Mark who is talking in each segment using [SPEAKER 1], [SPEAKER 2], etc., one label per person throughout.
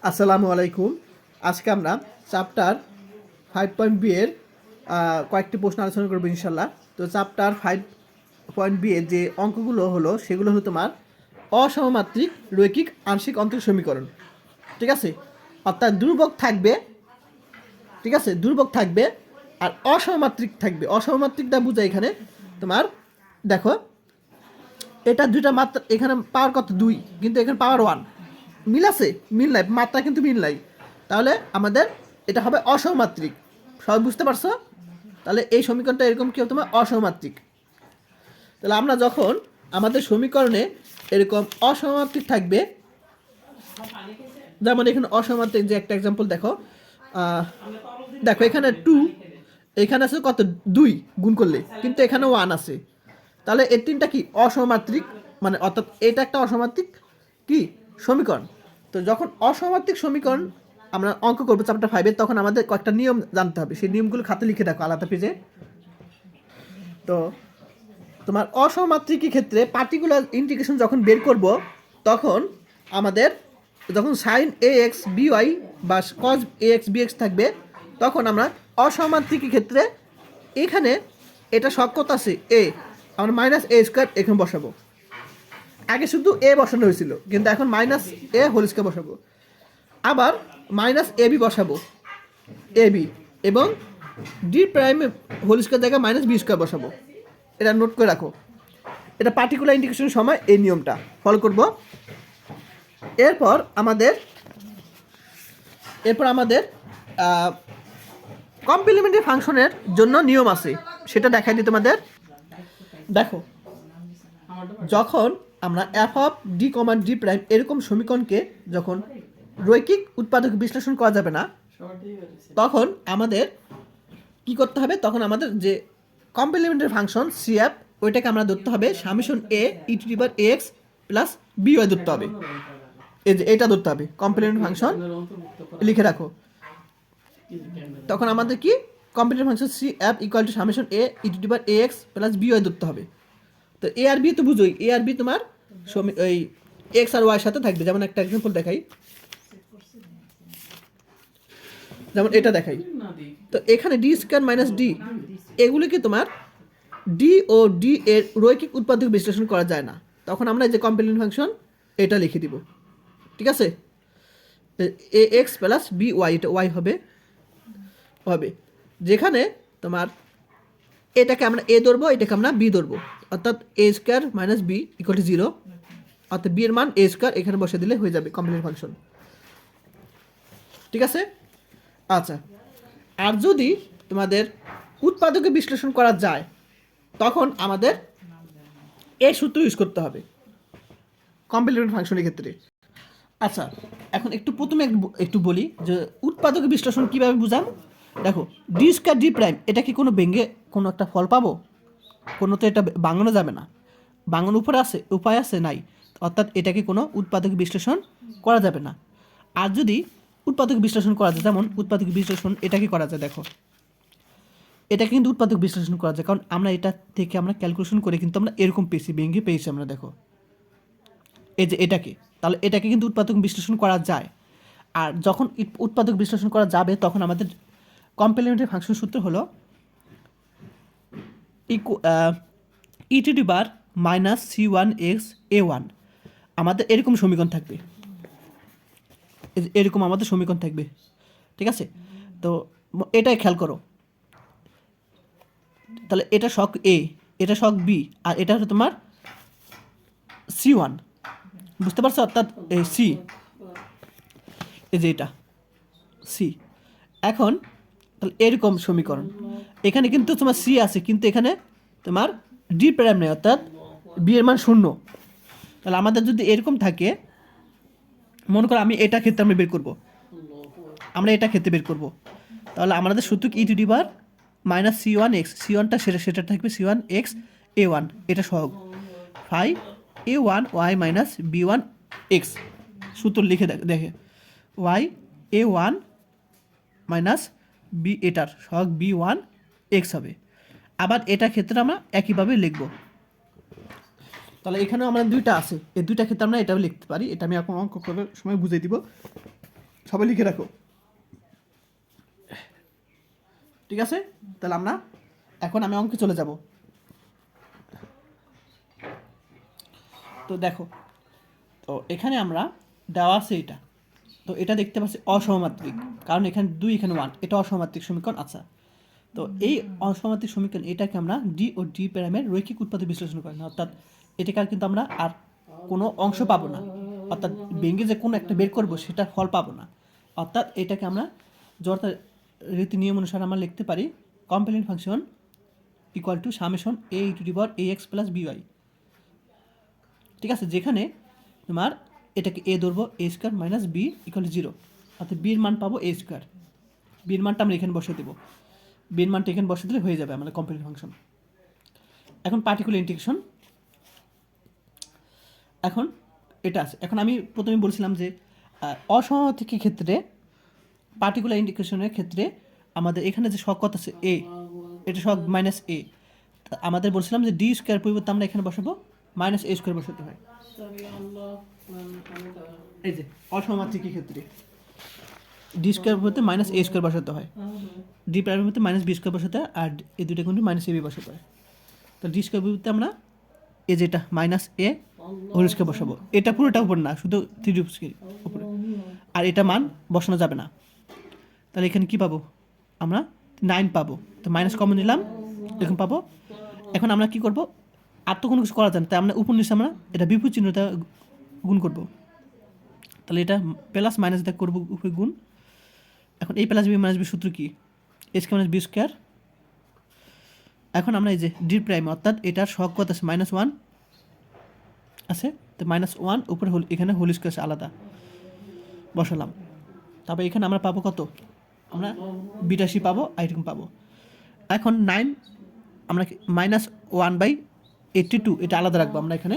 [SPEAKER 1] আসসালামু আলাইকুম। আজকে আমরা চ্যাপ্টার 5.b এর কয়েকটি প্রশ্ন আলোচনা করবো ইনশাল্লাহ। তো চ্যাপ্টার 5.b এর যে অঙ্কগুলো হলো সেগুলো হলো তোমার অসমমাত্রিক রৈখিক আংশিক অন্তরীণ সমীকরণ। ঠিক আছে, অর্থাৎ ধ্রুবক থাকবে, ঠিক আছে, ধ্রুবক থাকবে আর অসমমাত্রিক থাকবে। অসমমাত্রিকটা বোঝায় এখানে তোমার দেখো এটা দুইটা মাত্রা, এখানে পাওয়ার কত 2 কিন্তু এখানে পাওয়ার 1, মিল আছে? মিল নাই, মাত্রা কিন্তু মিল নাই। তাহলে আমাদের এটা হবে অসমাত্রিক। সবাই বুঝতে পারছো? তাহলে এই সমীকরণটা এরকম কি হবে তোমার অসমাত্রিক। তাহলে আমরা যখন আমাদের সমীকরণে এরকম অসমাত্রিক থাকবে, যেমন এখানে অসমাত্রিক যে একটা এক্সাম্পল দেখো, দেখো এখানে 2, এখানে আছে কত 2 গুণ করলে, কিন্তু এখানে 1 আছে। তাহলে এই তিনটা কি অসমাত্রিক, মানে অর্থাৎ এটা একটা অসমাত্রিক কি সমীকরণ। তো যখন অসমাত্রিক সমীকরণ আমরা অঙ্ক করবো চ্যাপ্টার 5-এর, তখন আমাদের কয়েকটা নিয়ম জানতে হবে। সেই নিয়মগুলো খাতে লিখে রাখো আলাদা পেজে। তো তোমার অসমাত্রিকের ক্ষেত্রে পার্টিকুলার ইন্টিগ্রেশন যখন বের করব, তখন আমাদের যখন sine a x b y বা cos a x b x থাকবে, তখন আমরা অসমাত্রিকের ক্ষেত্রে এখানে এটা শক আছে এ, আমরা মাইনাস এ স্কোয়ার এখানে বসাবো। আগে শুধু এ বসানো হয়েছিল, কিন্তু এখন মাইনাস এ হোল স্কোয়ার বসাবো। আবার মাইনাস এ বি বসাবো, এ বি, এবং ডি প্রাইম হোল স্কোয়ার জায়গায় মাইনাস বি স্কোয়ার বসাবো। এটা নোট করে রাখো, এটা পার্টিকুলার ইন্টিগ্রেশনের সময় এই নিয়মটা ফলো করব। এরপর আমাদের কমপ্লিমেন্টারি ফাংশনের জন্য নিয়ম আছে, সেটা দেখাই দিই তোমাদের। দেখো, যখন আমরা F of D comma D prime এরকম সমীকরণকে যখন রৈখিক উৎপাদক বিশ্লেষণ করা যাবে না, তখন আমাদের কি করতে হবে? তখন আমাদের যে কমপ্লিমেন্টারি ফাংশন সিএফ, ওইটাকে আমরা ধরতে হবে summation a e to the power x plus b y ধরতে হবে। এই যে এটা ধরতে হবে কমপ্লিমেন্টারি ফাংশন, লিখে রাখো। তখন আমাদের কি complementary function CF equal to summation a e to the power x plus b y ধরতে হবে। তো এ আর বি তো বুঝোই, এ আর বি তোমার ওই এক্স আর ওয়াই সাথে থাকবে। যেমন একটা এক্সাম্পল দেখাই, যেমন এটা দেখাই। তো এখানে ডি স্কোয়ার মাইনাস ডি, এগুলিকে তোমার ডি ও ডি এর রৈখিক উৎপাদক বিশ্লেষণ করা যায় না। তখন আমরা যে কমপ্লিমেন্ট ফাংশন এটা লিখে দিব, ঠিক আছে? এ এক্স প্লাস বি ওয়াই, এটা ওয়াই হবে, যেখানে তোমার এটাকে আমরা এ ধরবো, এটাকে আমরা বি ধরবো, অর্থাৎ a square minus b equal to 0, অর্থাৎ বি এর মান এ স্কোয়ার এখানে বসে দিলে হয়ে যাবে কমপ্লিমেন্ট ফাংশন, ঠিক আছে? আচ্ছা, আর যদি তোমাদের উৎপাদকে বিশ্লেষণ করা যায়, তখন আমাদের এই সূত্র ইউজ করতে হবে কমপ্লিমেন্ট ফাংশনের ক্ষেত্রে। আচ্ছা, এখন একটু প্রথমে একটু বলি যে উৎপাদকে বিশ্লেষণ কীভাবে বুঝাম। দেখো, ডি স্কোয়ার ডি প্রাইম, এটা কি কোনো ভেঙে কোনো একটা ফল পাবো? কোনো তো এটা ভাঙানো যাবে না। ভাঙানোর উপরে আছে, উপায় আছে? নাই। অর্থাৎ এটাকে কোনো উৎপাদক বিশ্লেষণ করা যাবে না। আর যদি উৎপাদক বিশ্লেষণ করা যায়, যেমন উৎপাদক বিশ্লেষণ এটা কি করা যায়, দেখো এটা কিন্তু উৎপাদক বিশ্লেষণ করা যায়, কারণ আমরা এটা থেকে আমরা ক্যালকুলেশন করে কিন্তু আমরা এরকম পেয়েছি, ভেঙে পেয়েছি আমরা। দেখো এই যে এটাকে, তাহলে এটাকে কিন্তু উৎপাদক বিশ্লেষণ করা যায়। আর যখন উৎপাদক বিশ্লেষণ করা যাবে, তখন আমাদের কমপ্লিমেন্টারি ফাংশন সূত্র হলো e to the power minus c one x a one. আমাদের এরকম সমীকরণ থাকবে, এরকম আমাদের সমীকরণ থাকবে, ঠিক আছে? তো এটাই খেয়াল করো। তাহলে এটা শক এ, এটা শক বি, আর এটা হলো তোমার সি ওয়ান, বুঝতে পারছো? অর্থাৎ এই সি, এই যে এটা সি। এখন তাহলে এরকম সমীকরণ, এখানে কিন্তু তোমার সি আছে, কিন্তু এখানে তোমার ডি প্রাইম নেই, অর্থাৎ বি এর মান 0। তাহলে আমাদের যদি এরকম থাকে, মনে করো আমি এটা ক্ষেত্রে আমরা বের করবো, আমরা এটা ক্ষেত্রে বের করবো, তাহলে আমাদের সূত্র e to the power minus c one x, c ওয়ানটা সেটা থাকবে c one x a one, এটা সহগ five a one y minus b one x. সূত্র লিখে দেখে y a one minus b, এটার সহগ বি ওয়ান এক্স হবে। আবার এটা ক্ষেত্রে আমরা একইভাবে লিখব। তাহলে এখানেও আমরা দুইটা আছে, এই দুইটা ক্ষেত্রে আমরা এটাও লিখতে পারি। এটা আমি এখন অঙ্ক করার সময় বুঝিয়ে দিব। সবাই লিখে রাখো, ঠিক আছে? তাহলে আমরা এখন আমি অঙ্কে চলে যাব। তো দেখো, তো এখানে আমরা দেওয়া আছে এটা, তো এটা দেখতে পাচ্ছি অসহমাত্রিক, কারণ এখানে 2 এখানে 1, এটা অসহমাত্রিক সমীকরণ। আচ্ছা, তো এই অসহমাত্রিক সমীকরণ এটাকে আমরা ডি ও ডি প্রাইমের রৈখিক উৎপাদক বিশ্লেষণ করি না, অর্থাৎ এটাকে আর কিন্তু আমরা আর কোনো অংশ পাবো না, অর্থাৎ ভেঙে যে কোনো একটা বের করবো সেটা ফল পাবো না। অর্থাৎ এটাকে আমরা জড়তা রীতি নিয়ম অনুসারে আমরা লিখতে পারি complement function equal to summation e to the power ax plus b y, ঠিক আছে? যেখানে তোমার এটাকে এ ধরবো a square minus b equal to 0, অর্থাৎ বির মান পাবো এ স্কোয়ার। বির মানটা আমরা এখানে বসে দেবো, বির মানটা এখানে বসে দিলে হয়ে যাবে আমাদের কমপ্লিট ফাংশন। এখন পার্টিকুলার ইন্টিগ্রেশন, এখন এটা আছে। এখন আমি প্রথমে বলছিলাম যে অসহমাত্রিকের ক্ষেত্রে পার্টিকুলার ইন্টিগ্রেশনের ক্ষেত্রে আমাদের এখানে যে শক কত আছে এ, এটা শক মাইনাস এ, আমাদের বলছিলাম যে ডি স্কোয়ার পরিবর্তে আমরা এখানে বসাবো মাইনাস এ স্কোয়ার বসাতে হয়। এই যে অসহমাত্রিকের ক্ষেত্রে ডি স্কোয়ার পরিবর্তে মাইনাস এ স্কোয়ার বসাতে হয়, ডি প্রাইমের পরিবর্তে মাইনাস বি স্কোয়ার বসাতে হয়, আর এই দুটো কিন্তু মাইনাস এ বি বসাতে হয়। তো ডি স্কোয়ার পরিবর্তে আমরা এই যেটা মাইনাস এ হোল স্কোয়ার বসাবো, এটা পুরোটা উপর না, শুধু 3 উপরে, আর এটা মান বসানো যাবে না। তাহলে এখানে কি পাবো আমরা 9 পাবো, তো মাইনাস কমন নিলাম, এরকম পাবো। এখন আমরা কি করব, আর তো কোনো কিছু করা যায় না, তাই আমরা উপর নিচে আমরা এটা বিপরীত চিহ্নটা গুণ করব। তাহলে এটা প্লাস মাইনাস দিয়ে করবো উপরে গুণ। এখন এই প্লাস বি মাইনাস বি সূত্র কি, a square minus b square. এখন আমরা এই যে ডি প্রাইম, অর্থাৎ এটার শক কত আছে -1 আছে, তো -1 উপরে হোল, এখানে হোল স্কোয়ার আছে আলাদা বসালাম। তারপর এখানে আমরা পাবো কত, আমরা 82 পাবো, এরকম পাবো। এখন 9 আমরা -1/82 এটা আলাদা রাখবো আমরা এখানে,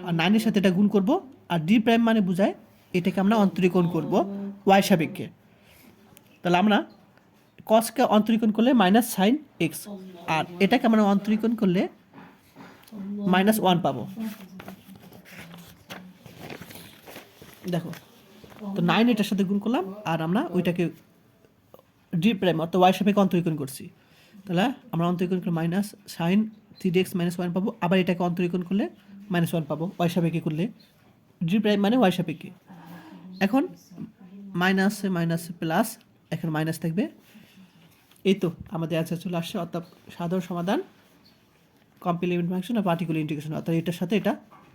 [SPEAKER 1] আর 9-এর সাথে এটা গুণ করব। আর ডি প্রাইম মানে বোঝায় এটাকে আমরা অন্তরীকরণ করব ওয়াই সাপেক্ষে। তাহলে আমরা কসকে অন্তরীকরণ করলে মাইনাস সাইন এক্স, আর এটাকে আমরা অন্তরীকরণ করলে -1 পাবো। দেখো, তো 9 এটার সাথে গুণ করলাম, আর আমরা ওইটাকে ডি প্রাইম অর্থাৎ ওয়াই সাপেক্ষে অন্তরীকরণ করছি। তাহলে আমরা অন্তরীকরণ করলে মাইনাস সাইন 3x -1 পাবো, আবার এটাকে অন্তরীকরণ করলে -1 পাবো ওয়াই সাপেক্ষে করলে, ডি প্রাইম মানে ওয়াই সাপেক্ষে। এখন মাইনাসে মাইনাসে প্লাস, এখন মাইনাস থাকবে। এই তো আমাদের অ্যান্সার চলে আসছে, অর্থাৎ সাধারণ সমাধান কমপ্লিমেন্ট ফাংশন আর পার্টিকুলার ইন্টিগ্রেশন, অর্থাৎ এটার সাথে এটা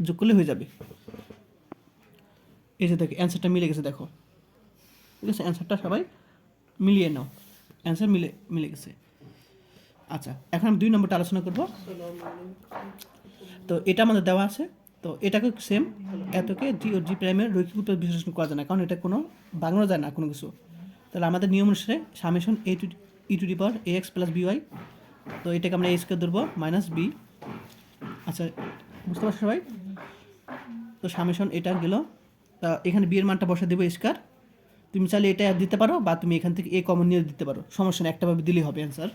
[SPEAKER 1] যোগ করলে হয়ে যাবে। এই যে দেখো অ্যান্সারটা মিলে গেছে, দেখো ঠিক আছে, অ্যান্সারটা সবাই মিলিয়ে নাও, অ্যান্সার মিলে গেছে। আচ্ছা, এখন আমি 2 নম্বরটা আলোচনা করব। তো এটা আমাদের দেওয়া আছে, তো এটাকে সেম এতকে জি ও জি প্রাইমের রৈখিক উৎপাদক বিশ্লেষণ করা যায় না, কারণ এটা কোনো বাংলা যায় না কোনো কিছু। তাহলে আমাদের নিয়ম অনুসারে summation E to the power ax plus by, তো এটাকে আমরা এ স্কোয়ার ধরবো মাইনাস বি। আচ্ছা, বুঝতে পারছো সবাই? তো সামেশন এটা গেল, তা এখানে বি এর মানটা বসে দেবো স্কোয়ার। তুমি চাইলে এটা দিতে পারো, বা তুমি এখান থেকে এ কমন নিয়ে দিতে পারো, সমস্যা নেই, একটাভাবে দিলেই হবে অ্যান্সার।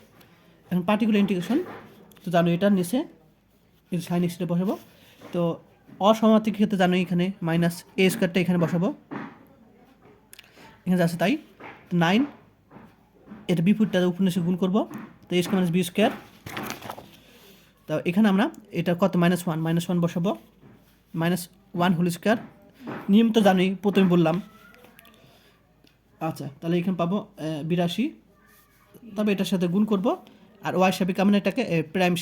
[SPEAKER 1] এখন পার্টিকুলার ইন্টিগ্রেশন, তো জানো এটার নিচে সাইন এক্সটা বসাবো। তো অসমাত্রিক ক্ষেত্রে জানো এখানে মাইনাস এ স্কোয়ারটা এখানে বসাবো, এখানে যাচ্ছে তাই। তো 9 এটা বিপরীতটা উপন্যাসে গুণ করবো, তো এ স্কোয়ার মাইনাস বি স্কোয়ার। তো এখানে আমরা এটা কত -1 বসাবো, -1 হোল স্কোয়ার। নিয়ম তো জানোই, প্রথমে বললাম। আচ্ছা, তাহলে এখানে পাবো 82, তবে এটার সাথে গুণ করব, আর ওয়াই সাপেক্ষে আমরা এটাকে প্রাইম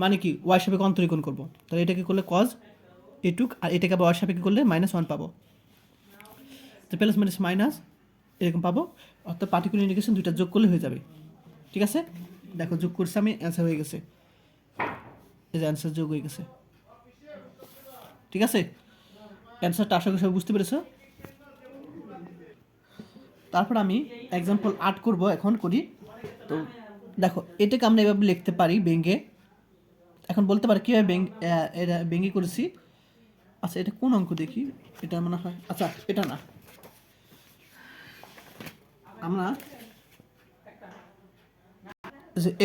[SPEAKER 1] মানে কি ওয়াই সাপেক্ষে অন্তরীকরণ করবো। তাহলে এটাকে করলে কজ এটুক, আর এটাকে আবার ওয়াই সাপেক্ষে করলে -1 পাবো, তো প্লাস মাইনাস মাইনাস এরকম পাবো। অর্থাৎ পার্টিকুলার ইন্টিগ্রেশন দুইটা যোগ করলে হয়ে যাবে, ঠিক আছে? দেখো যোগ করছে আমি, অ্যান্সার হয়ে গেছে, এই যে অ্যান্সার যোগ হয়ে গেছে, ঠিক আছে? অ্যান্সারটা আশা করি সবাই বুঝতে পেরেছো। তারপর আমি এক্সাম্পল 8 করব, এখন করি। তো দেখো এটাকে আমরা এভাবে লিখতে পারি ব্যঙ্গে। এখন বলতে পারি কীভাবে এটা ব্যঙ্গে করেছি। আচ্ছা, এটা কোন অঙ্ক দেখি, এটা মনে হয়, আচ্ছা এটা না, আমরা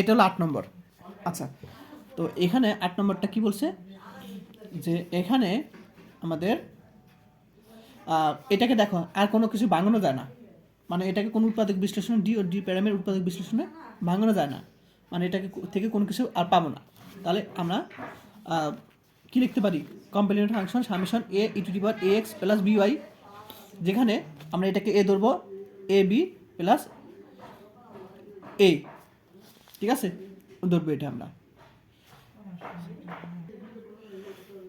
[SPEAKER 1] এটা হলো 8 নম্বর। আচ্ছা, তো এখানে 8 নম্বরটা কি বলছে, যে এখানে আমাদের এটাকে দেখো আর কোনো কিছু ভাঙানো যায় না, মানে এটাকে কোনো উৎপাদক বিশ্লেষণে ডি ও ডি প্যারামের উৎপাদক বিশ্লেষণে ভাঙানো যায় না, মানে এটাকে থেকে কোনো কিছু আর পাবো না। তাহলে আমরা কী লিখতে পারি, complementary function summation a e to the power a x plus b y, যেখানে আমরা এটাকে এ ধরবো এ বি প্লাস এ, ঠিক আছে, ধরবো এটা আমরা,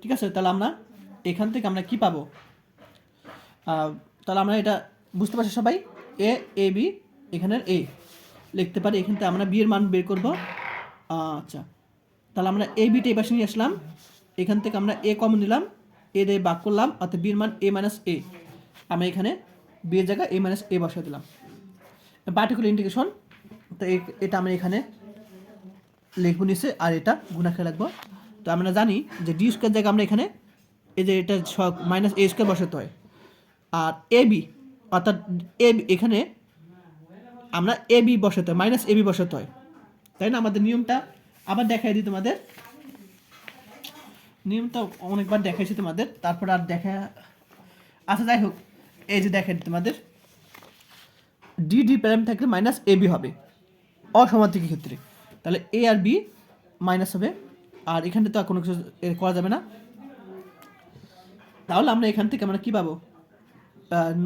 [SPEAKER 1] ঠিক আছে। তাহলে আমরা এখান থেকে আমরা কি পাবো, তাহলে আমরা এটা বুঝতে পারছি সবাই, এ এ বি এখানের এ লিখতে পারি, এখান থেকে আমরা বি এর মান বের করব। আচ্ছা, তাহলে আমরা এ বিটা এই পাশে নিয়ে আসলাম, এখান থেকে আমরা এ কমন নিলাম, এ দিয়ে ভাগ করলাম, অর্থাৎ বি এর মান এ মাইনাস এ, আমরা এখানে বি এর জায়গায় এ মাইনাস এ বসিয়ে দিলাম। পার্টিকুলার ইন্টিগ্রেশন, তো এটা আমরা এখানে লিখবো নিচে, আর এটা গুণাকারে রাখবো। তো আমরা জানি যে ডি স্কোয়ার জায়গায় আমরা এখানে এই যে এটা মাইনাস এ স্কোয়ার বসাতে হয়, আর এ বি অর্থাৎ এখানে আমরা এ বি বসাতে হয়, মাইনাস এ বি বসাতে হয়, তাই না? আমাদের নিয়মটা আবার দেখাই দিই তোমাদের, নিয়মটা অনেকবার দেখাইছি তোমাদের, তারপর আর দেখা, আচ্ছা যাই হোক, এই যে দেখাই দিই তোমাদের, ডি ডি প্রাইম থাকলে মাইনাস এ বি হবে অসমাত্রিকের ক্ষেত্রে, তাহলে এ আর বি মাইনাস হবে, আর এখানে তো আর কোনো কিছু করা যাবে না। তাহলে আমরা এখান থেকে আমরা কী পাবো,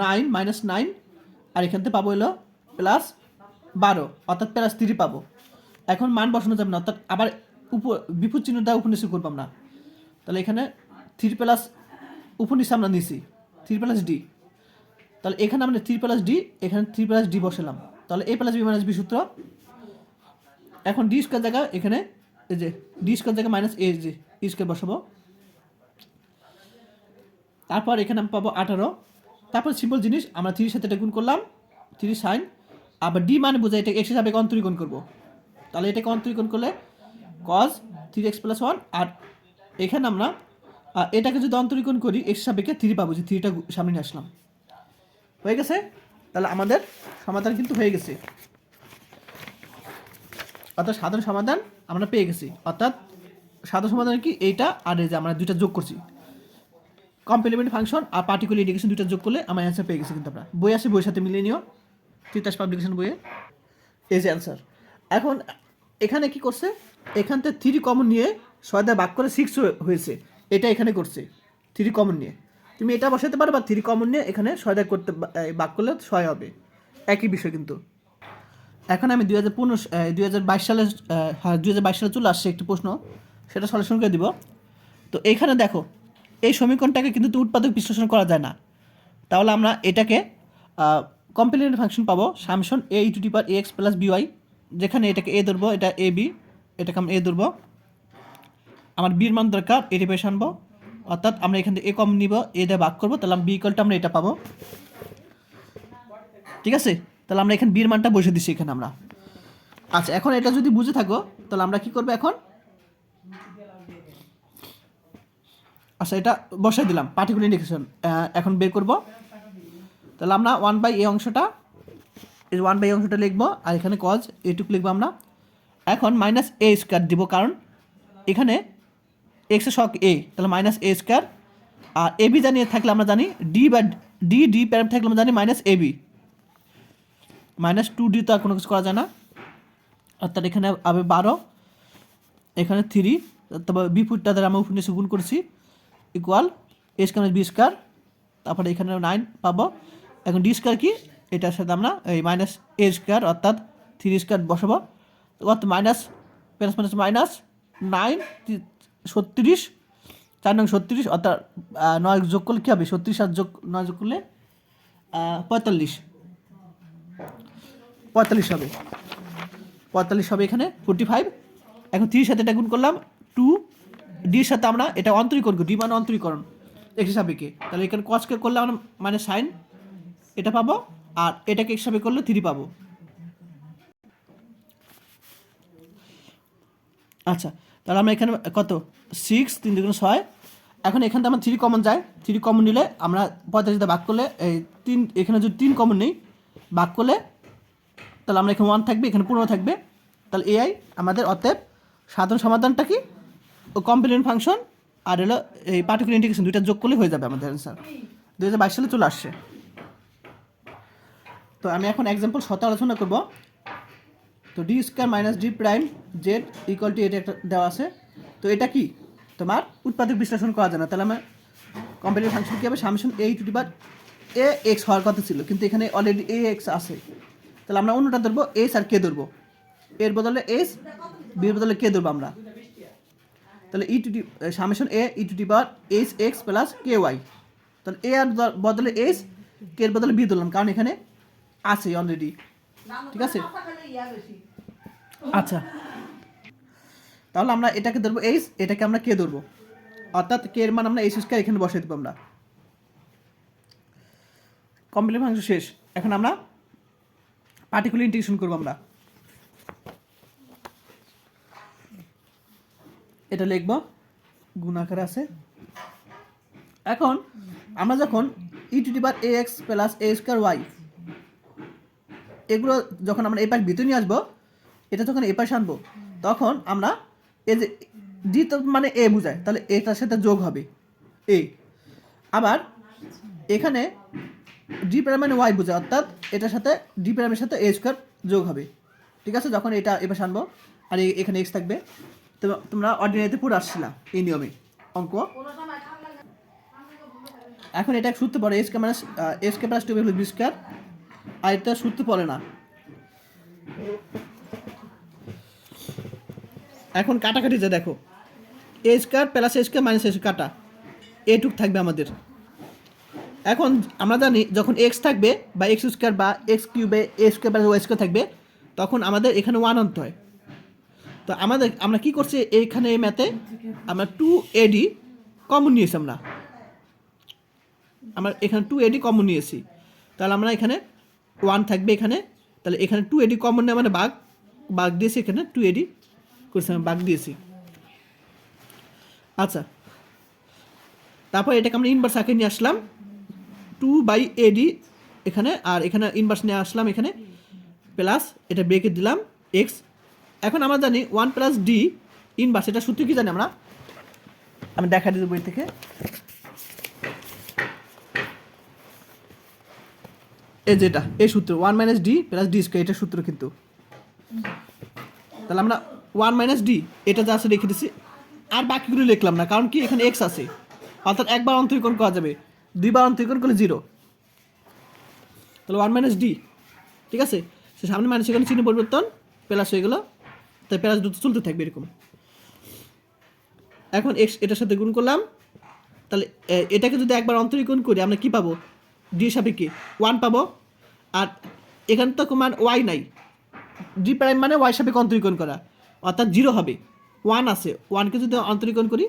[SPEAKER 1] 9 মাইনাস 9, আর এখান থেকে পাবো হলো প্লাস 12, অর্থাৎ প্লাস 3 পাবো। এখন মান বসানো যাবে না, অর্থাৎ আবার বিপদ চিহ্ন দেওয়া উপনিষে করবো আমরা, তাহলে এখানে 3 প্লাস উপনিষে আমরা নিছি 3 প্লাস ডি, তাহলে এখানে আমরা 3 প্লাস ডি, এখানে 3 প্লাস ডি বসালাম, তাহলে এ প্লাস বি মাইনাস বি সূত্র। এখন ডি স্কোয়ার জায়গা এখানে এই যে ডি স্কোয়ার জায়গা মাইনাস এ যে ই স্কোয়ার বসাবো, তারপর এখানে আমি পাবো 18, তারপর সিম্পল জিনিস আমরা 3 সাথে এটা গুণ করলাম 3 সাইন, আবার ডি মানে বোঝায় এটা এক্স হিসাবে অন্তরীকরণ করবো, তাহলে এটাকে অন্তরীকরণ করলে কজ 3x প্লাস 1, আর এখানে আমরা এটাকে যদি অন্তরীকরণ করি এক্স সাপেক্ষে 3 পাবো, যে 3টা সামনে নিয়ে আসলাম, হয়ে গেছে। তাহলে আমাদের সমাধান কিন্তু হয়ে গেছে, অর্থাৎ সাধারণ সমাধান আমরা পেয়ে গেছি, অর্থাৎ সাধারণ সমাধান কি এইটা, আর এই যে আমরা দুইটা যোগ করছি কমপ্লিমেন্টারি ফাংশন আর পার্টিকুলার ইন্টিগ্রেশন, দুইটা যোগ করলে আমার অ্যান্সার পেয়ে গেছি। কিন্তু আমরা বই আছে, বইয়ের সাথে মিলিয়ে নিও, তিতাস পাবলিকেশন বইয়ে এই যে অ্যান্সার। এখন এখানে কি করছে, এখান থেকে 3 কমন নিয়ে 6 দিয়ে ভাগ করে 6 হয়েছে, এটা এখানে করছে 3 কমন নিয়ে, তুমি এটা বসাতে পারো, বা 3 কমন নিয়ে এখানে 6 দিয়ে করতে ভাগ করলে 6 হবে, একই বিষয় কিন্তু। এখন আমি 2022 সালে, হ্যাঁ 2022 সালে চলে আসছে একটি প্রশ্ন, সেটা সলিউশন করে দিব। তো এইখানে দেখো এই সমীকরণটাকে কিন্তু উৎপাদক বিশ্লেষণ করা যায় না, তাহলে আমরা এটাকে কমপ্লিমেন্টারি ফাংশন পাবো summation a e to the power a x plus b y, যেখানে এটাকে এ ধরবো, এটা এ বি, এটাকে আমরা এ ধরবো, আমার বির মান দরকার, এটি পেশে আনবো, অর্থাৎ আমরা এখান থেকে এ কম নিব, এ দিয়ে ভাগ করবো, তাহলে বি ইকুয়ালটা আমরা এটা পাবো, ঠিক আছে। তাহলে আমরা এখানে বির মানটা বসে দিচ্ছি এখানে আমরা। আচ্ছা, এখন এটা যদি বুঝে থাকো তাহলে আমরা কি করবো এখন, আচ্ছা এটা বসাই দিলাম পার্টিকুলার ইন্টিগ্রেশন, এখন বের করব। তাহলে আমরা 1/a অংশটা, এই 1/a অংশটা লিখবো, আর এখানে কজ এটুকু লিখবো আমরা। এখন মাইনাস এ স্কোয়ার দিব, কারণ এখানে এক্স এর সহগ এ, তাহলে minus A square, R A B জানিয়ে থাকলে আমরা জানি ডি বা ডি প্যারাম থাকলে আমরা জানি minus A B, minus 2d তো আর কোনো কিছু করা যায় না, অর্থাৎ এখানে আবে 12, এখানে 3, তারপর বিপুটটা দ্বারা আমরা উপর নিচে গুণ করেছি, ইকুয়াল এ স্কোয়ার বি স্কোয়ার, তারপরে এখানে 9 পাবো। এখন ডি স্কোয়ার কি, এটার সাথে আমরা এই মাইনাস এ স্কোয়ার অর্থাৎ 3 স্কোয়ার বসাবো, অর্থাৎ মাইনাস প্লাস মাইনাস মাইনাস 9 36, 4 9 36, অর্থাৎ 9 যোগ করলে কী হবে, 36 আর 9 যোগ করলে 45 হবে, 45 হবে এখানে 45। এখন 3 সাথে এটা গুণ করলাম 2, ডির সাথে আমরা এটা অন্তরীকরণ করি, ডি মানে অন্তরীকরণ এক্স হিসাবে, তাহলে এখানে কসকে করলে আমরা মানে সাইন এটা পাবো, আর এটাকে এক্স হিসাবে করলে 3 পাবো। আচ্ছা, তাহলে আমরা এখানে কত 6 3 2 6, এখন এখান থেকে আমরা 3 কমন যায়, 3 কমন নিলে আমরা 45 ভাগ করলে এই 3, এখানে যদি 3 কমন নেই ভাগ করলে, তাহলে আমরা এখানে 1 থাকবে, এখানে 15 থাকবে, তাহলে এআই আমাদের অতএব সাধারণ সমাধানটা কি, কমপ্লিমেন্ট ফাংশন আর হলো এই পার্টিকুলার ইন্টিগ্রেশন, দুইটা যোগ করলে হয়ে যাবে আমাদের অ্যান্সার। 2022 সালে চলে আসছে। তো আমি এখন এক্সাম্পল 17 আলোচনা করব। তো D square minus D prime Z equal to এটা একটা দেওয়া আছে। তো এটা কি তোমার উৎপাদক বিশ্লেষণ করা যায় না, তাহলে আমার কম্পারেটিভ ফাংশন কী হবে, summation e to the power a x হওয়ার কথা ছিল, কিন্তু এখানে অলরেডি এ এক্স আছে, তাহলে আমরা অন্যটা ধরবো এস আর কে ধরবো, এর বদলে এস, বির বদলে কে ধরবো আমরা, তাহলে e to the summation a e to the power h x plus k y, তাহলে এ আর বদলে এস, কে এর বদলে বি ধরলাম কারণ এখানে আছে অলরেডি, ঠিক আছে। আচ্ছা, তাহলে আমরা এটাকে ধরবো এইচ, এটাকে আমরা কে ধরবো, অর্থাৎ কে এর মান আমরা এইচ স্কয়ার এখানে বসাই দেবো আমরা। কমপ্লিট ফাংশন শেষ। এখন আমরা পার্টিকুলার ইন্টিগ্রেশন করবো আমরা। এটা লিখব গুণ আকারে আছে। এখন আমরা যখন e to the power a x plus a square y এগুলো যখন আমরা এই পাশ ভিতরে নিয়ে আসবো, এটা যখন এই পাশে আনবো, তখন আমরা এই যে ডি তো মানে এ বোঝায়, তাহলে এটার সাথে যোগ হবে এ, আবার এখানে ডি প্রাইম মানে ওয়াই বোঝায়, অর্থাৎ এটার সাথে ডি প্রাইমের সাথে এ স্কোয়ার যোগ হবে, ঠিক আছে। যখন এটা এ পাশে আনবো আর এখানে এক্স থাকবে, তো তোমরা অর্ডিনারিতে পড়ে আসছিলা এই নিয়মে অঙ্ক। এখন এটা সূত্র পড়ে s k minus s k plus two b square, আর এটা সূত্র পড়ে না। এখন কাটাকাটি যে দেখো, a square plus a square minus a কাটা, এটুক থাকবে আমাদের। এখন আমরা জানি যখন এক্স থাকবে বা এক্স স্কোয়ার বা এক্স কিউবে এ স্কোয়ার বা ওয়াই স্কোয়ার থাকবে, তখন আমাদের এখানে ওয়ান আনতে হয়। তো আমরা কি করছি এইখানে এই ম্যাথে আমরা 2AD কমন নিয়েছি, আমরা এখানে 2AD কমন নিয়েছি, তাহলে আমরা এখানে 1 থাকবে এখানে, তাহলে এখানে 2AD কমন নেওয়া মানে বাঘ দিয়েছি, এখানে 2AD করছি আমি বাঘ দিয়েছি। আচ্ছা, তারপর এটাকে আমরা ইনভার্স আঁকে নিয়ে আসলাম 2/AD এখানে, আর এখানে ইনভার্স নিয়ে আসলাম এখানে প্লাস এটা ব্রেকে দিলাম এক্স। এখন আমরা জানি 1 প্লাস ডি ইনভার্স, এটা সূত্র কি জানি আমি দেখা দিই বই থেকে। এই যেটা এই সূত্র 1 minus D plus D square, এটা সূত্র কিন্তু। তাহলে আমরা 1 মাইনাস ডি এটা যা আছে রেখে দিচ্ছি, আর বাকিগুলো লিখলাম না, কারণ কি এখানে এক্স আছে, অর্থাৎ একবার অন্তরীকরণ করা যাবে, দুইবার অন্তরীকরণ করলে 0, তাহলে 1 মাইনাস ডি, ঠিক আছে। সে সামনে মাইনাস এখানে চিহ্ন পরিবর্তন, প্লাস হয়ে গেলো, তাই প্লাস দুটো চলতে থাকবে এরকম। এখন এক্স এটার সাথে গুণ করলাম, তাহলে এটাকে যদি একবার অন্তরীকরণ করি আমরা কি পাবো, ডি সাপেক্ষে 1 পাবো, আর এখানে তো মান ওয়াই নাই, ডি প্রাইম মানে ওয়াই সাপেক্ষে অন্তরীকরণ করা, অর্থাৎ 0 হবে, 1 আছে, 1কে যদি অন্তরীকরণ করি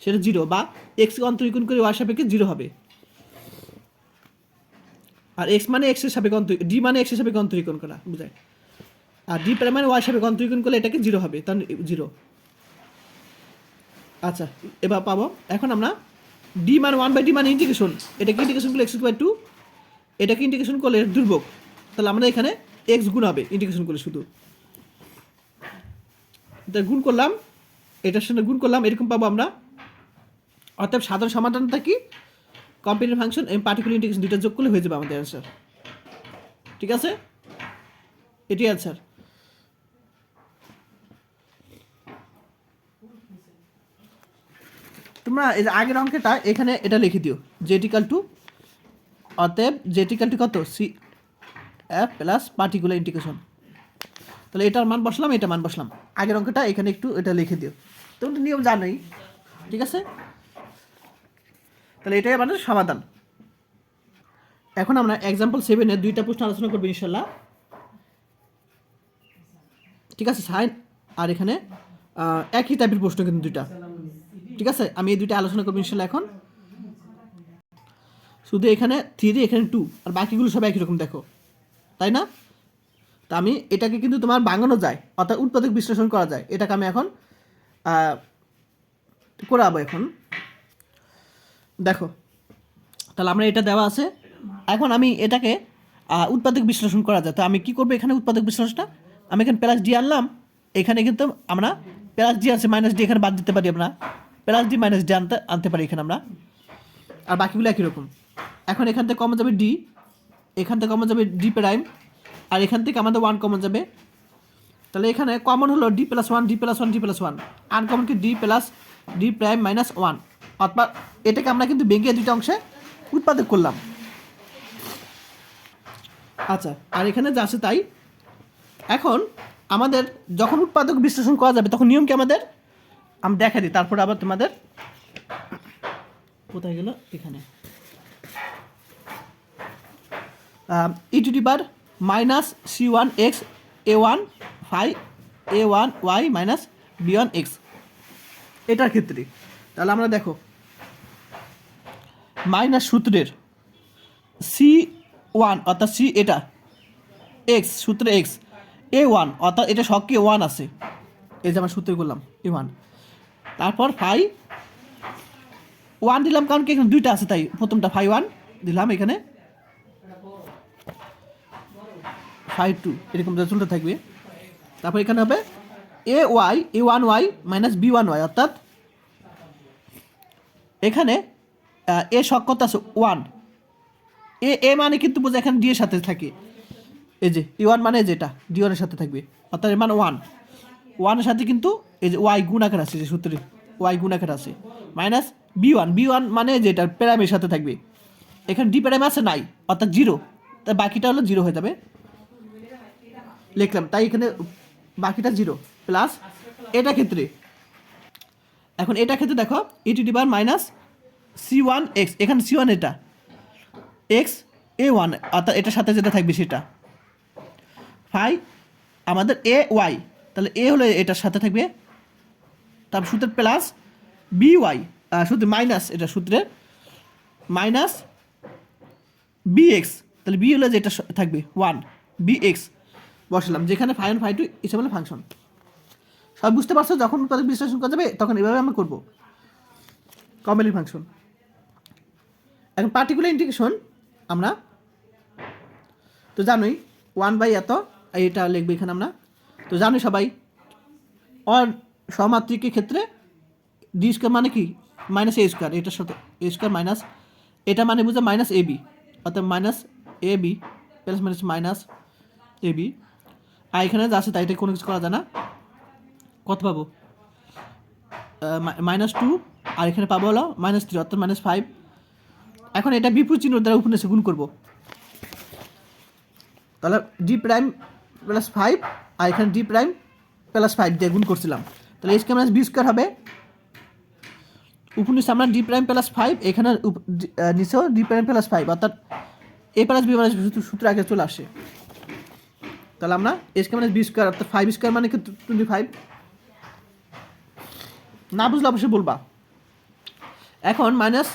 [SPEAKER 1] সেটা 0, বা এক্সকে অন্তরীকরণ করি ওয়াই সাপেক্ষে 0 হবে, আর এক্স মানে এক্সের সাপেক্ষে ডি মানে এক্সের সাপেক্ষে অন্তরীকরণ করা বুঝায়, আর ডি প্রাইম মানে ওয়াই সাপেক্ষে অন্তরীকরণ করলে এটাকে 0 হবে, তার 0। আচ্ছা, এবার পাবো এখন আমরা ডি মান 1/d মানে ইন্টিগ্রেশন, এটাকে ইন্টিগ্রেশন করলে x/2, এটাকে ইন্টিগ্রেশন করলে দুর্ভোগ, তাহলে আমরা এখানে এক্স গুণ হবে ইন্টিগ্রেশন করলে, শুধু এটা গুণ করলাম, এটার সঙ্গে গুণ করলাম, এরকম পাবো আমরা। অর্থাৎ সাধারণ সমাধানটা কি, কম্পারেটিভ ফাংশন এবং পার্টিকুলার ইন্টিগ্রেশন দুইটা যোগ করলে হয়ে যাবে আমাদের অ্যান্সার, ঠিক আছে, এটি অ্যান্সার। তোমরা এই যে আগের অঙ্কটা এখানে এটা লিখে দিও, জেটিক্যাল টু, অতএব জেটিক্যাল টু কত C F plus particular integration, তাহলে এটার মান বসলাম, এটা মান বসলাম, আগের অঙ্কটা এখানে একটু এটা লিখে দিও, তোমরা নিয়ম জানোই, ঠিক আছে। তাহলে এটাই আমাদের সমাধান। এখন আমরা এক্সাম্পল 7-এর দুইটা প্রশ্ন আলোচনা করবো ইনশাল্লাহ, ঠিক আছে। সাইন আর এখানে একই টাইপের প্রশ্ন কিন্তু দুইটা, ঠিক আছে। আমি এই দুইটা আলোচনা করবো ইনশাল্লাহ। এখন শুধু এখানে 3 এখানে 2 আর বাকিগুলো সব একই রকম দেখো, তাই না। তা আমি এটাকে কিন্তু তোমার ভাঙানো যায়, অর্থাৎ উৎপাদক বিশ্লেষণ করা যায়, এটাকে আমি এখন করাবো। এখন দেখো, তাহলে আমরা এটা দেওয়া আছে, এখন আমি এটাকে উৎপাদক বিশ্লেষণ করা যায়। তো আমি কি করবো, এখানে উৎপাদক বিশ্লেষণটা আমি এখানে প্লাস ডি আনলাম, এখানে কিন্তু আমরা প্লাস ডি আছে, মাইনাস ডি এখানে বাদ দিতে পারি, আমরা প্লাস ডি মাইনাস ডি আনতে পারি এখানে আমরা, আর বাকিগুলো একই রকম। এখন এখান থেকে কমন যাবে ডি, এখান থেকে কমন যাবে ডি প্রাইম, আর এখান থেকে আমাদের 1 কমন যাবে। তাহলে এখানে কমন হলো d plus one, d plus one, d plus one, uncommon কি d plus d prime minus 1, অর্থাৎ এটাকে আমরা কিন্তু ভেঙে দুইটা অংশে উৎপাদক করলাম। আচ্ছা, আর এখানে যা আছে তাই। এখন আমাদের যখন উৎপাদক বিশ্লেষণ করা যাবে তখন নিয়ম কি আমাদের আমি দেখা দিই, তারপরে আবার তোমাদের কোথায় গেল, এখানে e to the power minus c1 x a1 phi a1 y minus b1 x এটার ক্ষেত্রে। তাহলে আমরা দেখো মাইনাস সূত্রের c1 অর্থাৎ c এটা x সূত্রে x a1 অর্থাৎ এটা সবকে 1 আছে, এই যে আমরা সূত্রে করলাম a1, তারপর ফাই 1 দিলাম কারণ কি এখানে দুইটা আছে তাই প্রথমটা ফাই 1 দিলাম, এখানে ফাই 2 এরকম চলতে থাকবে। তারপর এখানে হবে a1y মাইনাস b1y, অর্থাৎ এখানে এ সক্ষত আছে 1, এ মানে কিন্তু বোঝা এখানে ডি এর সাথে থাকে, এই যে e1 মানে যেটা d1 এর সাথে থাকবে, অর্থাৎ এর মান 1 এর সাথে কিন্তু এই যে y গুণ আকার আছে, যে সূত্রে y গুণ আকার আছে, মাইনাস b1 মানে যেটা প্রাইমের সাথে থাকবে, এখানে ডি প্রাইম আছে নাই অর্থাৎ 0, তাই বাকিটা হলো 0 হয়ে যাবে, লিখলাম, তাই এখানে বাকিটা 0 প্লাস এটা ক্ষেত্রে। এখন এটা ক্ষেত্রে দেখো e to the power minus c1 x, এখানে c1 এটা x a1 অর্থাৎ এটার সাথে যেটা থাকবে সেটা, ফাই আমাদের এ ওয়াই, তাহলে এ হলো এটার সাথে থাকবে, তারপর সূত্রের প্লাস বি ওয়াই, সূত্রে মাইনাস এটা সূত্রের মাইনাস বি এক্স, তাহলে বি হলো যেটা থাকবে 1 বি এক্স বসালাম, যেখানে ফাই 1 ফাই 2 এসব হলো ফাংশন। সব বুঝতে পারছো? যখন তাদের বিশ্লেষণ করা যাবে তখন এভাবে আমরা করবো কমপ্লিট ফাংশন। এখন পার্টিকুলার ইন্টিগ্রেশন আমরা তো জানোই 1 বাই এত, এটা লিখবে এখানে আমরা তো জানোই সবাই, সমাত্রিকের ক্ষেত্রে ডি স্কোয়ার মানে কি মাইনাস এ স্কোয়ার, এটার সাথে এ স্কোয়ার মাইনাস এটা মানে বুঝে মাইনাস এ বি, অর্থাৎ minus A B plus minus minus A B, আর এখানে যা আছে তাই এটা কোনো কিছু করা যায় না, কত পাবো -2, আর এখানে পাবো হলো -3 অর্থাৎ -5। এখন এটা বিপরীত চিহ্ন দ্বারা উপরে গুণ করবো, তাহলে ডি প্রাইম প্লাস 5 আর এখানে ডি প্রাইম প্লাস 5 দিয়ে গুণ করছিলাম, তাহলে এ স্কোয়ার মাইনাস বি স্কোয়ার হবে, উপরে আমরা ডি প্রাইম প্লাস 5, এখানে নিচেও ডি প্রাইম প্লাস 5, অর্থাৎ এ প্লাস বি মাইনাস সূত্র আগে চলে আসে। তাহলে আমরা এ স্কোয়ার মাইনাস বি স্কোয়ার অর্থাৎ 5 স্কোয়ার মানে কি 25, না বুঝলে অবশ্যই বলবা। এখন minus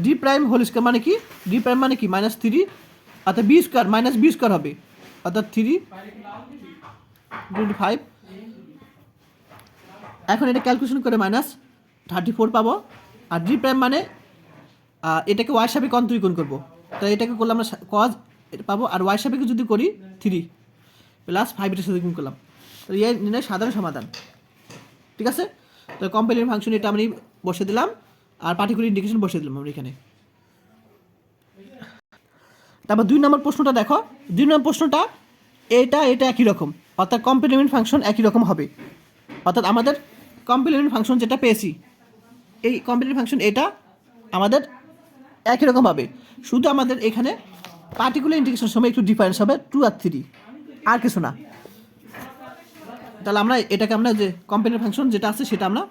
[SPEAKER 1] D prime whole square মানে কি, ডি প্রাইম মানে কি -3, অর্থাৎ b square minus b square হবে, অর্থাৎ 3/25। এখন এটা ক্যালকুলেশন করে -34 পাবো, আর ডি প্রাইম মানে এটাকে ওয়াই সাপেক্ষে অন্তরীকরণ করবো, তো এটাকে করলে আমরা কজ এটা পাবো, আর ওয়াই সাপেক্ষে যদি করি 3 প্লাস 5 এটার সাথে গুণ করলাম, তো এই নির্ণয় সাধারণ সমাধান। ঠিক আছে, তো কমপ্লিমেন্ট ফাংশন এটা আমি বসে দিলাম, আর পার্টিকুলার ইন্টিগ্রেশন বসে দিলাম আমরা এখানে। তারপর 2 নম্বর প্রশ্নটা দেখো, 2 নম্বর প্রশ্নটা এটা একই রকম, অর্থাৎ কমপ্লিমেন্ট ফাংশন একই রকম হবে, অর্থাৎ আমাদের কমপ্লিমেন্ট ফাংশন যেটা পেয়েছি এই কমপ্লিমেন্ট ফাংশন এটা আমাদের একই রকম হবে, শুধু আমাদের এখানে পার্টিকুলার ইন্টিগ্রেশনের সময় একটু ডিফারেন্স হবে 2 আর 3, আর কিছু না। তাহলে আমরা এটাকে আমরা যে কমপ্লিমেন্ট ফাংশন যেটা আছে সেটা আমরা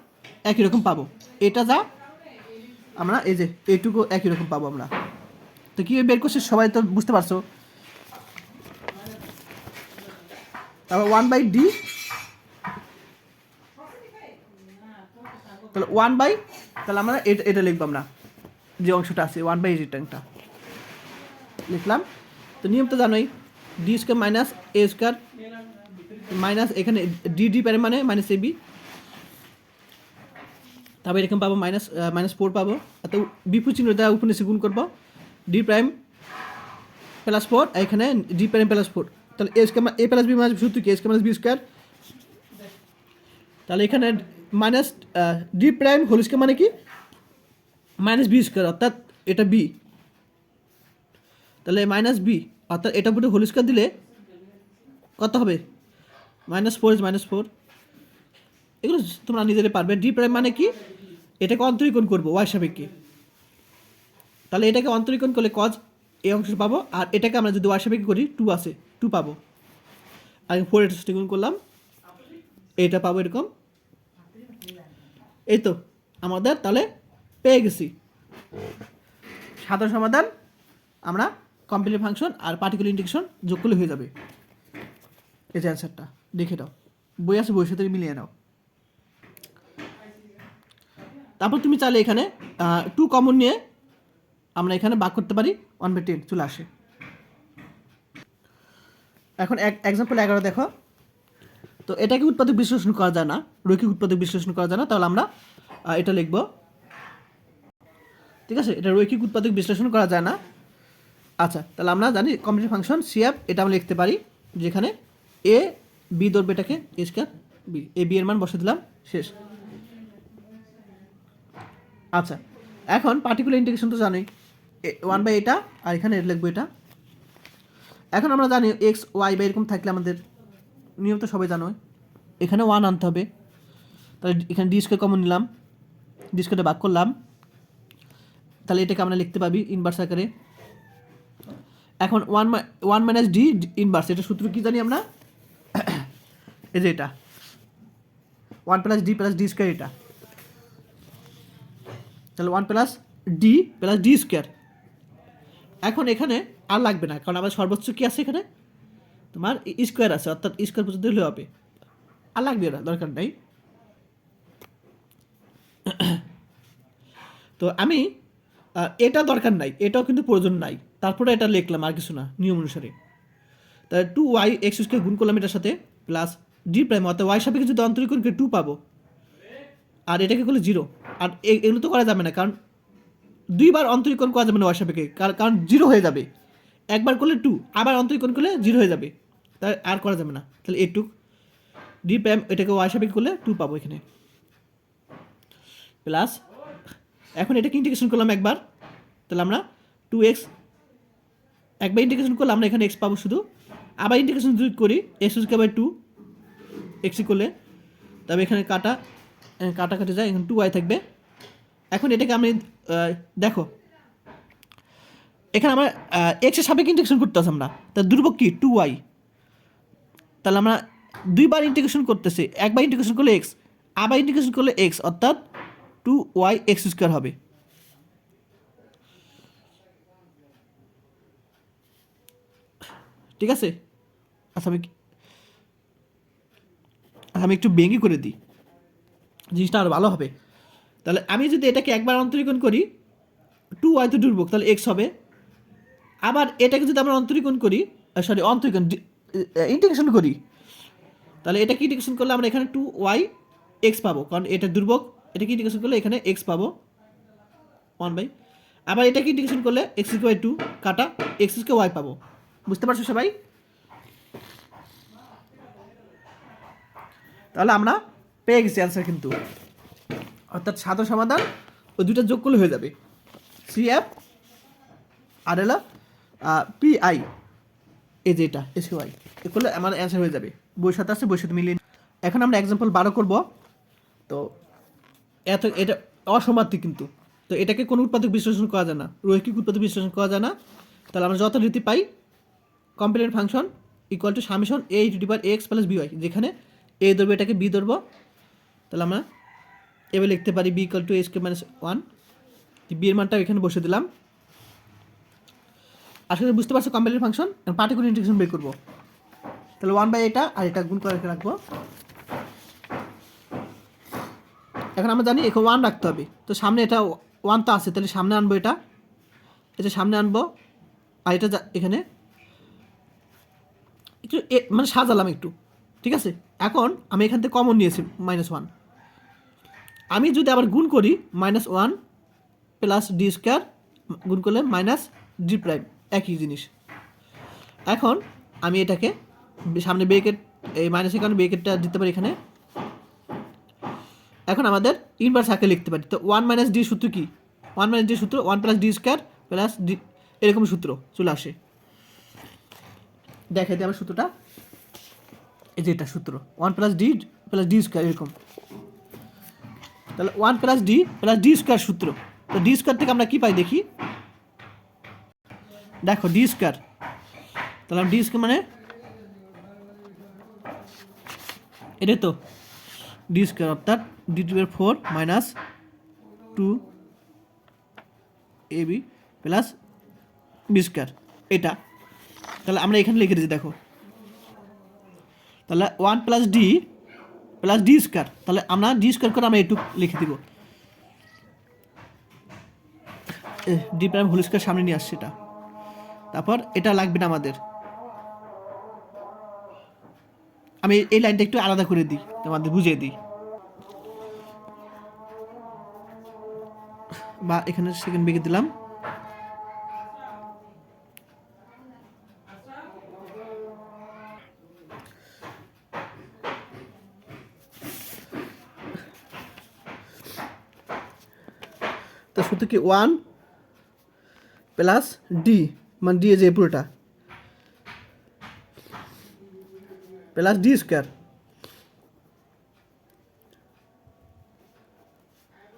[SPEAKER 1] একই রকম পাবো, এটা যা আমরা এই যে এইটুকু একই রকম পাবো আমরা। তো কীভাবে বের করছি সবাই তো বুঝতে পারছো। তারপর 1/d, তাহলে 1/, তাহলে আমরা এটা লিখবো, আমরা যে অংশটা আছে 1/, রিটার্নটা লিখলাম। তো নিয়ম তো জানোই, ডি স্কোয়ার মাইনাস এ স্কোয়ার মাইনাস এখানে ডি প্রাইম মানে -ab, তারপর এরকম পাবো -4 পাবো, অর্থাৎ বিপরীত চিহ্ন দ্বারা উপর নিচে গুণ করবো, ডি প্রাইম প্লাস 4 এখানে ডি প্রাইম প্লাস 4, তাহলে এ প্লাস বি মাইনাস সূত্র কি a square minus b square, তাহলে এখানে minus D prime whole square মানে কি -b স্কোয়ার, অর্থাৎ এটা বি তাহলে মাইনাস বি, অর্থাৎ এটা পুরো হোল স্কোয়ার দিলে কত হবে? -4 ইজ -4। এগুলো তোমরা নিজেরাই পারবে। ডি প্রাইম মানে কি? এটাকে অন্তরীকরণ করবো ওয়াই সাপেক্ষে, তাহলে এটাকে অন্তরীকরণ করলে কজ এই অংশ পাবো, আর এটাকে আমরা যদি ওয়াই সাপেক্ষে করি 2 আছে, 2 পাবো। আর 4 এটা গুণ করলাম, এইটা পাবো এরকম। এই তো আমাদের তাহলে পেয়ে গেছি সাধারণ সমাধান। আমরা কমপ্লিট ফাংশন আর পার্টিকুলার ইন্টিগ্রেশন যোগ করলে হয়ে যাবে। এই যে অ্যান্সারটা দেখে নাও, বই আছে বইয়ের সাথে মিলিয়ে নাও। তারপর তুমি চাইলে এখানে 2 কমন নিয়ে আমরা এখানে ভাগ করতে পারি, 1/10 চলে আসে। এখন এক্সাম্পল 11 দেখো। তো এটাকে উৎপাদক বিশ্লেষণ করা যায় না, রৈখিক উৎপাদক বিশ্লেষণ করা যায় না, তাহলে আমরা এটা লিখব। ঠিক আছে, এটা রৈখিক উৎপাদক বিশ্লেষণ করা যায় না। আচ্ছা, তাহলে আমরা জানি কমপ্লিট ফাংশন সিএফ, এটা আমরা লিখতে পারি যেখানে এ বি ধরবে, এটাকে এ স্কয়ার বি, এ বি এর মান বসে দিলাম, শেষ। আচ্ছা, এখন পার্টিকুলার ইন্টিগ্রেশন তো জানি 1/, এটা আর এখানে লিখবো এটা। এখন আমরা জানি এক্স ওয়াই বা এরকম থাকলে আমাদের নিয়ম তো সবাই জানো, এখানে 1 আনতে হবে। তাহলে এখানে ডি স্কয়ার কমন নিলাম, ডি স্কয়ারে ভাগ করলাম, তাহলে এটাকে আমরা লিখতে পাবি ইনভার্স আকারে। এখন 1 মাইনাস ডি ইনভার্স, এটা সূত্র কি জানি আমরা? এই যে এটা 1 plus D plus D square, এটা তাহলে 1 plus D plus D square. এখন এখানে আর লাগবে না, কারণ আমার সর্বোচ্চ কি আছে এখানে? তোমার স্কোয়ার আছে, অর্থাৎ স্কোয়ার পর্যন্ত হলে হবে, আর লাগবে না, দরকার নেই। তো আমি এটা দরকার নাই, এটাও কিন্তু প্রয়োজন নাই, তারপরে এটা লিখলাম আর কিছু না, নিয়ম অনুসারে। তাহলে 2y এক্স স্কোয়ার গুণ করলাম এটার সাথে, প্লাস ডি প্রাইম, অর্থাৎ ওয়াই সাপেক্ষে যদি অন্তরীকরণ করে 2 পাবো, আর এটাকে করলে 0। আর এগুলো তো করা যাবে না, কারণ 2 বার অন্তরীকরণ করা যাবে না ওয়াই সাপেক্ষে, কারণ 0 হয়ে যাবে। একবার করলে 2, আবার অন্তরীকরণ করলে 0 হয়ে যাবে, তাই আর করা যাবে না। তাহলে এটুক ডি প্রাইম, এটাকে ওয়াই সাপেক্ষে করলে 2 পাবো এখানে, প্লাস এখন এটাকে ইন্টিগ্রেশন করলাম একবার, তাহলে আমরা 2x, একবার ইন্টিগ্রেশন করলে আমরা এখানে x পাবো শুধু, আবার ইন্টিগ্রেশন যদি করি x স্কয়ার বাই 2 x করলে, তবে এখানে কাটাকাটি যায়, এখানে 2y থাকবে। এখন এটাকে আমি দেখো এখানে আমরা x এর সাপেক্ষে ইন্টিগ্রেশন করতেছি আমরা, তার ধ্রুবক কি 2y, তাহলে আমরা 2 বার ইন্টিগ্রেশন করতেছি, একবার ইন্টিগ্রেশন করলে x, আবার ইন্টিগ্রেশন করলে x, অর্থাৎ 2y x স্কয়ার হবে। ঠিক আছে, আচ্ছা আমি একটু ভেঙে করে দিই, জিনিসটা আরও ভালো হবে। তাহলে আমি যদি এটাকে একবার অন্তরীকরণ করি 2y তো ধ্রুবক, তাহলে x হবে। আবার এটাকে যদি আমরা অন্তরীকরণ করি, ইন্টিগ্রেশন করি, তাহলে এটাকে ইন্টিগ্রেশন করলে আমরা এখানে 2y x পাবো, কারণ এটা ধ্রুবক। এটাকে ইন্টিগ্রেশন করলে এখানে x পাবো 1/, আবার এটাকে ইন্টিগ্রেশন করলে x স্কয়ার বাই 2 কাটা x স্কয়ার y পাবো। বুঝতে পারছো সবাই? তাহলে আমরা পেয়ে গেছি অ্যান্সার কিন্তু, অর্থাৎ সাধারণ সমাধান ওই দুইটা যোগ করলে হয়ে যাবে, সিএফ আর এলো পিআই, এই যে এটা এসওয়াই, এ করলে আমার অ্যান্সার হয়ে যাবে। বইয়ের সাথে আছে, বইয়ের সাথে মিলিয়ে। এখন আমরা এক্সাম্পল 12 করব। তো এটা অসমাত্রিক কিন্তু, তো এটাকে কোনো উৎপাদক বিশ্লেষণ করা যায় না, রৈখিক উৎপাদক বিশ্লেষণ করা যায় না। তাহলে আমরা যথারীতি পাই complement function equal to summation a to the power x plus by, যেখানে a ধরবো, এটাকে b ধরবো, তাহলে আমরা এবার লিখতে পারি b equal to a square minus 1, b এর মানটা এখানে বসে দিলাম। আসলে বুঝতে পারছো কমপ্লিমেন্ট ফাংশন, পার্টিকুলার ইন্টিগ্রেশন বের করবো। তাহলে 1/, এটা আর এটা গুণ করে রাখবো। এখন আমরা জানি এখানে 1 রাখতে হবে, তো সামনে এটা 1 তো আছে, তাহলে সামনে আনবো, এটা সামনে আনবো, আর এটা এখানে একটু মানে সাজালাম একটু। ঠিক আছে, এখন আমি এখান থেকে কমন নিয়েছি -1, আমি যদি আবার গুণ করি -1 প্লাস ডি স্কয়ার গুণ করলে মাইনাস ডি প্রাইম, একই জিনিস। এখন আমি এটাকে সামনে ব্রেকেট, এই মাইনাসের কারণে ব্রেকেটটা দিতে পারি এখানে। এখন আমাদের ইনভার্স আকারে লিখতে পারি। তো 1 মাইনাস ডি সূত্র কি? 1 মাইনাস ডি সূত্র 1 plus D square plus D এরকম সূত্র চলে আসে। দেখাই দিই আমার সূত্রটা, এই যে এটা সূত্র 1 + d + d স্কয়ার এরকম। তাহলে 1 + d + d স্কয়ার সূত্র। তো d স্কয়ার থেকে আমরা কি পাই দেখি, দেখো d স্কয়ার, তাহলে d স্কয়ার মানে এটা তো d স্কয়ার অর্থাৎ d⁴ - 2ab + b স্কয়ার এটা। তাহলে আমরা এখানে লিখে দিচ্ছি দেখো, তাহলে 1 + d + d স্কয়ার, তাহলে আমরা d স্কয়ার করে আমরা এটুক লিখে দিব, d প্রাইম হোল স্কয়ার সামনে নিয়ে আসছে এটা। তারপর এটা লাগবে না আমাদের, আমি এই লাইনটা একটু আলাদা করে দিই, তোমাদের বুঝিয়ে দিই, বা এখানে সেকেন্ড বেগে দিলাম। তো শুধু কি 1 + d মানে d যে পুরোটা প্লাস d স্কয়ার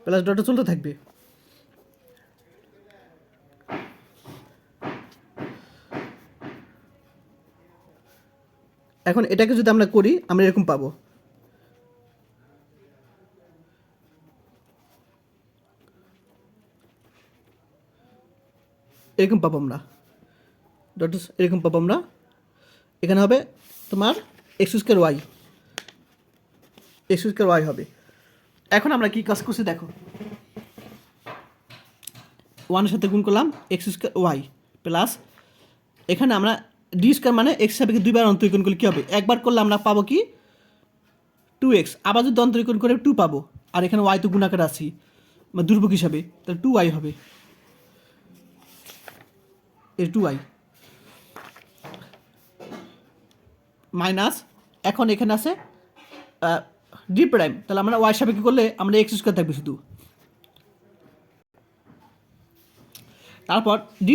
[SPEAKER 1] প্লাস ডটটা চলতে থাকবে। এখন এটাকে যদি আমরা করি আমরা এরকম পাবো, এরকম পাবো আমরা, ডট এরকম পাবো আমরা। এখানে হবে তোমার x² y হবে। এখন আমরা কি কাজ করছি দেখো, 1 এর সাথে গুণ করলাম x² y প্লাস এখানে আমরা d স্কয়ার মানে x সাপেক্ষে দুইবার অন্তরীকরণ করলে কী হবে, একবার করলে আমরা পাবো কি 2x, আবার যদি অন্তরীকরণ করে 2 পাবো, আর এখানে y তো গুণাকার আছি বা দুর্ভোগ হিসাবে, তাহলে 2y হবে, এই 2y মাইনাস এখন এখানে আছে d প্রাইম, তাহলে আমরা y সাপেক্ষে করলে আমরা x² থাকবে শুধু। তারপর d⁴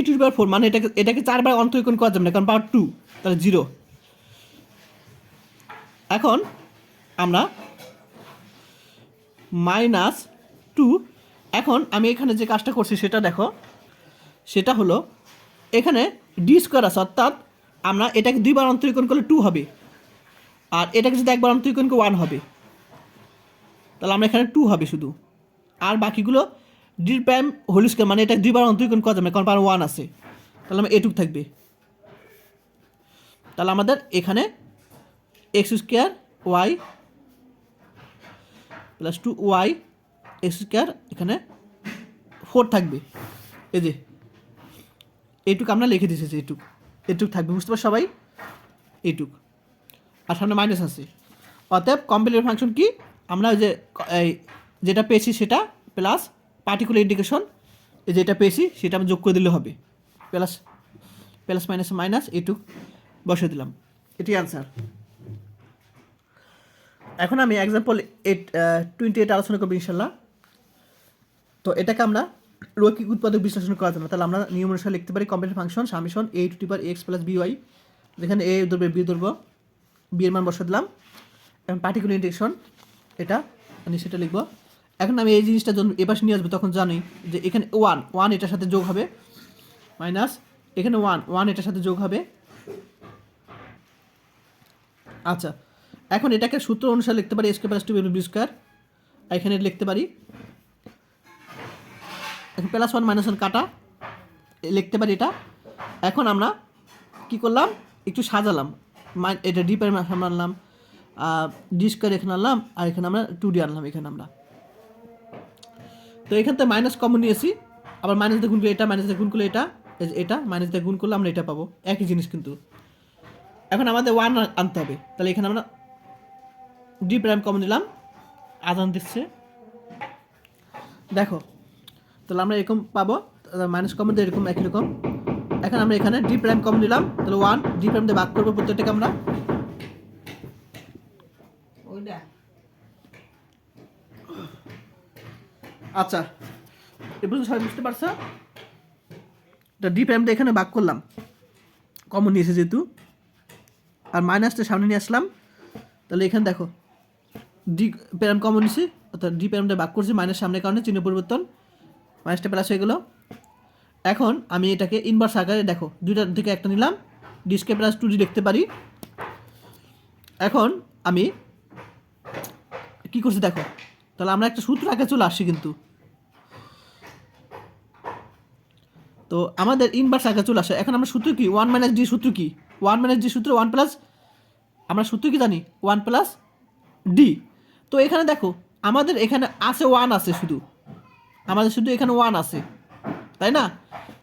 [SPEAKER 1] মানে এটাকে 4 বার অন্তরীকরণ করা যাবে না কারণ পাওয়ার 2, তাহলে 0। এখন আমরা -2, এখন আমি এখানে যে কাজটা করছি সেটা দেখো, সেটা হলো এখানে d স্কয়ার আছে অর্থাৎ আমরা এটাকে 2 বার অন্তরীকরণ করলে 2 হবে, আর এটাকে যদি একবার অন্তরীকরণ করে 1 হবে, তাহলে আমরা এখানে 2 হবে শুধু, আর বাকিগুলো d প্রাইম হোল স্কয়ার মানে এটা 2 বার অন্তরীকরণ করা যাবে না কারণ পাওয়ার 1 আছে, তাহলে আমরা এটুক থাকবে। তাহলে আমাদের এখানে x² y + 2y x² এখানে 4 থাকবে, এই যে এইটুক আমরা লিখে দিয়েছি, এটুক থাকবে, বুঝতে পারছো সবাই, এইটুক, আর সামনে মাইনাস আছে। অতএব কমপ্লিমেন্টারি ফাংশন কি, আমরা যে যেটা পেয়েছি সেটা প্লাস পার্টিকুলার ইন্ডিকেশন, এই যেটা পেয়েছি সেটা আমরা যোগ করে দিলে হবে, প্লাস প্লাস মাইনাস মাইনাস এইটুক বসিয়ে দিলাম, এটি অ্যান্সার। এখন আমি এক্সাম্পল 28 আলোচনা করবো ইনশাল্লাহ। তো এটাকে আমরা রৈখিক উৎপাদক বিশ্লেষণ করার জন্য তাহলে আমরা নিয়ম অনুসারে লিখতে পারি complementary function summation a⁴x + by, যেখানে a ধরবে b ধরবো, b এর মান বসে দিলাম, এবং পার্টিকুলার ইন্টিগ্রেশন এটা আমি সেটা লিখবো। এখন আমি এই জিনিসটা যখন এপাশে নিয়ে আসবো তখন জানি যে এখানে 1 এটার সাথে যোগ হবে, মাইনাস এখানে 1 এটার সাথে যোগ হবে। আচ্ছা, এখন এটাকে সূত্র অনুসারে লিখতে পারি a² + 2b², এখানে লিখতে পারি এখন +1 - 1 কাটা লিখতে পারি এটা। এখন আমরা কি করলাম, একটু সাজালাম, এটা d প্রাইম আনলাম, d² এখানে আনলাম, আর এখানে আমরা 2d আনলাম এখানে আমরা। তো এখান থেকে মাইনাস কমন নিয়েছি, আবার মাইনাস দিয়ে গুণ করলে এটা, মাইনাস দিয়ে গুণ করলে এটা মাইনাস দিয়ে গুণ করলে আমরা এটা পাবো, একই জিনিস কিন্তু। এখন আমাদের 1 আনতে হবে, তাহলে এখানে আমরা d প্রাইম কমন নিলাম, আদান দিচ্ছে দেখো, তাহলে আমরা এরকম পাবো, মাইনাস কমন দিয়ে এরকম একই রকম। এখন আমরা এখানে d প্রাইম কমন নিলাম, তাহলে 1 d প্রাইম দিয়ে ভাগ করবো প্রত্যেকটাকে আমরা। আচ্ছা, এবার সবাই বুঝতে পারছো? এটা ডি প্রাইমটা এখানে ভাগ করলাম, কমন নিয়েছে যেহেতু, আর মাইনাসটা সামনে নিয়ে আসলাম, তাহলে এখানে দেখো ডি প্রাইম কমন নিয়েছি, অর্থাৎ ডি প্রাইমটা ভাগ করছি মাইনাস সামনের কারণে চিহ্ন পরিবর্তন, মাইনাসটা প্লাস হয়ে গেলো। এখন আমি এটাকে ইনভার্স আকারে দেখো দুইটার থেকে একটা নিলাম, ডি স্কয়ার প্লাস 2d লিখতে পারি। এখন আমি কি করছি দেখো, তাহলে আমরা একটা সূত্র আগে চলে আসছি কিন্তু, তো আমাদের ইনভার্স আগে চলে আসে। এখন আমরা সূত্র কি 1 মাইনাস ডি, সূত্র কি 1 মাইনাস ডি সূত্র 1 প্লাস, আমরা সূত্র কি জানি 1 প্লাস ডি। তো এখানে দেখো আমাদের এখানে আছে 1 আছে, শুধু আমাদের শুধু এখানে 1 আছে, তাই না?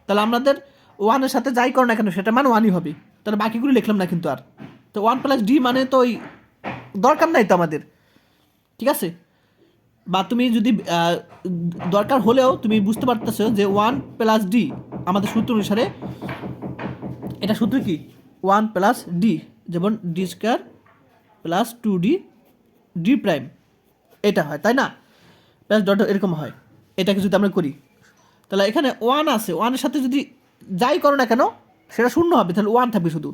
[SPEAKER 1] তাহলে আমাদের 1-এর সাথে যাই করো না কেন সেটা মানে 1ই হবে, তাহলে বাকিগুলো লিখলাম না কিন্তু আর। তো 1 প্লাস ডি মানে তো ওই দরকার নাই তো আমাদের, ঠিক আছে? বা তুমি যদি দরকার হলেও তুমি বুঝতে পারতেছো যে 1 প্লাস ডি আমাদের সূত্র অনুসারে, এটা সূত্র কি 1 প্লাস ডি, যেমন D square plus 2d D prime, এটা হয় তাই না? প্লাস ডট এরকম হয়, এটাকে যদি আমরা করি তাহলে এখানে 1 আছে, 1-এর সাথে যদি যাই করো না কেন সেটা শূন্য হবে, তাহলে 1 থাকবে শুধু,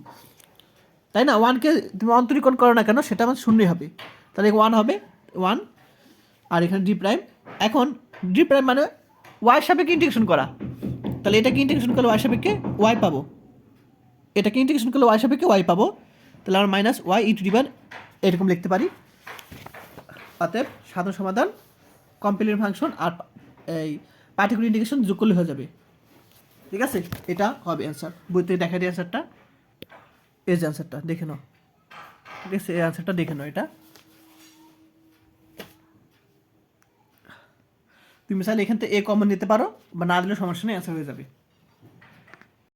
[SPEAKER 1] তাই না? 1কে তুমি অন্তরীকরণ করো না কেন সেটা আমার শূন্যই হবে, তাহলে 1 হবে 1, আর এখানে ডি প্রাইম। এখন ডি প্রাইম মানে ওয়াই সাপেক্ষে ইন্টিগ্রেশন করা, তাহলে এটাকে ইন্টিগ্রেশন করলে ওয়াই সাপেক্ষে ওয়াই পাবো, এটাকে ইন্টিগ্রেশন করলে ওয়াই সাপেক্ষে ওয়াই পাবো, তাহলে আমরা minus y e to the power এরকম লিখতে পারি। অতএব সাধারণ সমাধান কমপ্লিমেন্ট ফাংশন আর এই পার্টিকুলার ইন্টিগ্রেশন যোগ করলে হয়ে যাবে, ঠিক আছে? এটা হবে অ্যান্সার, বইতে দেখা দিই অ্যান্সারটা, এই যে অ্যান্সারটা দেখে নাও, ঠিক আছে? এই অ্যান্সারটা দেখে নাও, এটা তুমি চাইলে এখান থেকে এ কমন নিতে পারো, বা না দিলেও সমস্যা নেই, অ্যান্সার হয়ে যাবে।